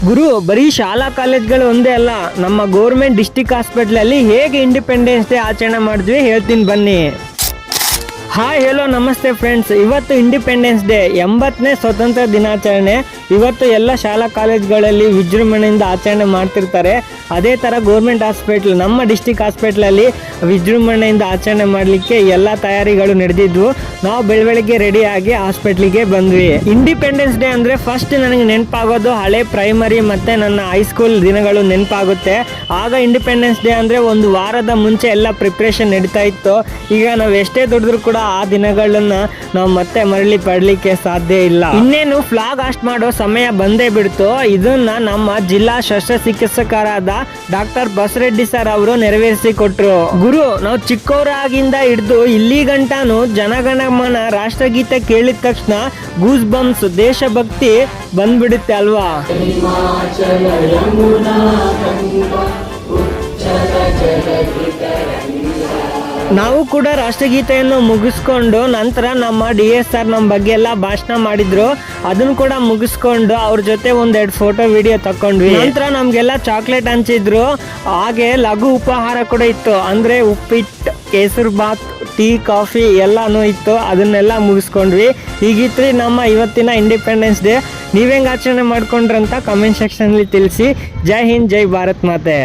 ಗುರು, ಬರೀ ಶಾಲಾ ಕಾಲೇಜ್ಗಳು ಒಂದೇ ಅಲ್ಲ, ನಮ್ಮ ಗೌರ್ಮೆಂಟ್ ಡಿಸ್ಟಿಕ್ ಹಾಸ್ಪಿಟ್ಲಲ್ಲಿ ಹೇಗೆ ಇಂಡಿಪೆಂಡೆನ್ಸ್ ಡೇ ಆಚರಣೆ ಮಾಡಿದ್ವಿ ಹೇಳ್ತೀನಿ ಬನ್ನಿ. ಹಾಯ್ ಹೆಲೋ ನಮಸ್ತೆ ಫ್ರೆಂಡ್ಸ್. ಇವತ್ತು ಇಂಡಿಪೆಂಡೆನ್ಸ್ ಡೇ, 80ನೇ ಸ್ವತಂತ್ರ ದಿನಾಚರಣೆ. ಇವತ್ತು ಎಲ್ಲ ಶಾಲಾ ಕಾಲೇಜ್ಗಳಲ್ಲಿ ವಿಜೃಂಭಣೆಯಿಂದ ಆಚರಣೆ ಮಾಡ್ತಿರ್ತಾರೆ. ಅದೇ ಥರ ಗೌರ್ಮೆಂಟ್ ಹಾಸ್ಪಿಟ್ಲ್, ನಮ್ಮ ಡಿಸ್ಟಿಕ್ ಹಾಸ್ಪಿಟ್ಲಲ್ಲಿ ವಿಜೃಂಭಣೆಯಿಂದ ಆಚರಣೆ ಮಾಡಲಿಕ್ಕೆ ಎಲ್ಲ ತಯಾರಿಗಳು ನಡೆದಿದ್ವು. ನಾವು ಬೆಳಗ್ಗೆ ರೆಡಿಯಾಗಿ ಹಾಸ್ಪಿಟ್ಲಿಗೆ ಬಂದ್ವಿ. ಇಂಡಿಪೆಂಡೆನ್ಸ್ ಡೇ ಅಂದರೆ ಫಸ್ಟ್ ನನಗೆ ನೆನಪಾಗೋದು ಹಳೆ ಪ್ರೈಮರಿ ಮತ್ತು ನನ್ನ ಹೈಸ್ಕೂಲ್ ದಿನಗಳು ನೆನಪಾಗುತ್ತೆ. ಆಗ ಇಂಡಿಪೆಂಡೆನ್ಸ್ ಡೇ ಅಂದರೆ ಒಂದು ವಾರದ ಮುಂಚೆ ಎಲ್ಲ ಪ್ರಿಪ್ರೇಷನ್ ನಡೀತಾ ಇತ್ತು. ಈಗ ನಾವು ಎಷ್ಟೇ ದುಡಿದ್ರೂ ಕೂಡ ಆ ದಿನಗಳನ್ನ ನಾವು ಮತ್ತೆ ಮರಳಿ ಪಡಲಿಕ್ಕೆ ಸಾಧ್ಯ ಇಲ್ಲ. ಇನ್ನೇನು ಫ್ಲಾಗ್ ಹಾಸ್ಟ್ ಮಾಡೋ ಸಮಯ ಬಂದೇ ಬಿಡ್ತು. ಇದನ್ನ ನಮ್ಮ ಜಿಲ್ಲಾ ಶಸ್ತ್ರಚಿಕಿತ್ಸಕರಾದ ಡಾಕ್ಟರ್ ಬಸರೆಡ್ಡಿ ಸರ್ ಅವರು ನೆರವೇರಿಸಿ ಕೊಟ್ರು. ಗುರು, ನಾವು ಚಿಕ್ಕವರಾಗಿಂದ ಹಿಡಿದು ಇಲ್ಲಿ ಗಂಟಾನು ಜನಗಣಮನ ರಾಷ್ಟ್ರಗೀತೆ ಕೇಳಿದ ತಕ್ಷಣ ಗೂಸ್ ಬಂಪ್ಸ್, ದೇಶಭಕ್ತಿ ಬಂದ್ಬಿಡುತ್ತೆ ಅಲ್ವಾ. ನಾವು ಕೂಡ ರಾಷ್ಟ್ರಗೀತೆಯನ್ನು ಮುಗಿಸ್ಕೊಂಡು ನಂತರ ನಮ್ಮ DS ಸರ್ ನಮ್ಮ ಬಗ್ಗೆ ಎಲ್ಲ ಭಾಷಣ ಮಾಡಿದ್ರು. ಅದನ್ನು ಕೂಡ ಮುಗಿಸ್ಕೊಂಡು ಅವ್ರ ಜೊತೆ ಒಂದೆರಡು ಫೋಟೋ ವಿಡಿಯೋ ತಕೊಂಡ್ವಿ. ನಂತರ ನಮಗೆಲ್ಲ ಚಾಕ್ಲೇಟ್ ಹಂಚಿದ್ರು. ಹಾಗೆ ಲಘು ಉಪಹಾರ ಕೂಡ ಇತ್ತು, ಅಂದರೆ ಉಪ್ಪಿಟ್ಟು, ಕೇಸರಿ ಬಾತ್, ಟೀ, ಕಾಫಿ ಎಲ್ಲನೂ ಇತ್ತು. ಅದನ್ನೆಲ್ಲ ಮುಗಿಸ್ಕೊಂಡ್ವಿ. ಹೀಗಿತ್ತು ನಮ್ಮ ಇವತ್ತಿನ ಇಂಡಿಪೆಂಡೆನ್ಸ್ ಡೇ. ನೀವೆಂಗೆ ಆಚರಣೆ ಮಾಡ್ಕೊಂಡ್ರಂತ ಕಮೆಂಟ್ ಸೆಕ್ಷನಲ್ಲಿ ತಿಳಿಸಿ. ಜೈ ಹಿಂದ್, ಜೈ ಭಾರತ್ ಮಾತೆ.